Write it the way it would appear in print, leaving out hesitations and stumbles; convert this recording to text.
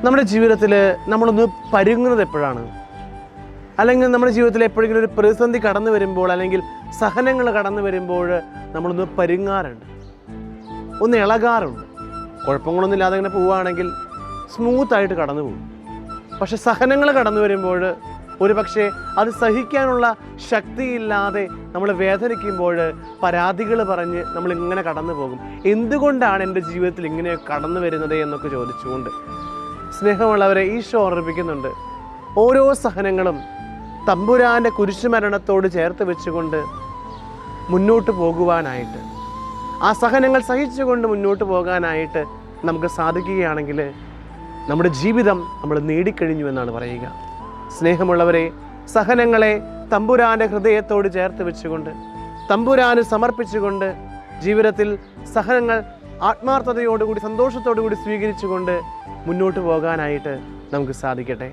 നമ്മുടെ ജീവിതത്തിൽ നമ്മളൊന്ന് പരുങ്ങുന്നത് എപ്പോഴാണ്? അല്ലെങ്കിൽ നമ്മുടെ ജീവിതത്തിൽ എപ്പോഴെങ്കിലും ഒരു പ്രതിസന്ധി കടന്നു വരുമ്പോൾ, അല്ലെങ്കിൽ സഹനങ്ങൾ കടന്നു വരുമ്പോൾ നമ്മളൊന്ന് പരുങ്ങാറുണ്ട്, ഒന്ന് ഇളകാറുണ്ട്. കുഴപ്പങ്ങളൊന്നും ഇല്ലാതെ ഇങ്ങനെ പോവുകയാണെങ്കിൽ സ്മൂത്തായിട്ട് കടന്നു പോകും. പക്ഷെ സഹനങ്ങൾ കടന്നു വരുമ്പോൾ ഒരു പക്ഷേ അത് സഹിക്കാനുള്ള ശക്തിയില്ലാതെ നമ്മൾ വേദനിക്കുമ്പോൾ പരാതികൾ പറഞ്ഞ് നമ്മളിങ്ങനെ കടന്നു പോകും. എന്തുകൊണ്ടാണ് എൻ്റെ ജീവിതത്തിൽ ഇങ്ങനെ കടന്നു വരുന്നത് എന്നൊക്കെ ചോദിച്ചുകൊണ്ട്. സ്നേഹമുള്ളവരെ, ഈശോ ഓർമ്മിപ്പിക്കുന്നുണ്ട്, ഓരോ സഹനങ്ങളും തമ്പുരാൻ്റെ കുരിശുമരണത്തോട് ചേർത്ത് വെച്ചുകൊണ്ട് മുന്നോട്ട് പോകുവാനായിട്ട്, ആ സഹനങ്ങൾ സഹിച്ചുകൊണ്ട് മുന്നോട്ട് പോകാനായിട്ട് നമുക്ക് സാധിക്കുകയാണെങ്കിൽ നമ്മുടെ ജീവിതം നമ്മൾ നേടിക്കഴിഞ്ഞു എന്നാണ് പറയുക. സ്നേഹമുള്ളവരെ, സഹനങ്ങളെ തമ്പുരാൻ്റെ ഹൃദയത്തോട് ചേർത്ത് വെച്ചുകൊണ്ട്, തമ്പുരാന് സമർപ്പിച്ചുകൊണ്ട്, ജീവിതത്തിൽ സഹനങ്ങൾ ആത്മാർത്ഥതയോടുകൂടി സന്തോഷത്തോടു കൂടി സ്വീകരിച്ചുകൊണ്ട് മുന്നോട്ട് പോകാനായിട്ട് നമുക്ക് സാധിക്കട്ടെ.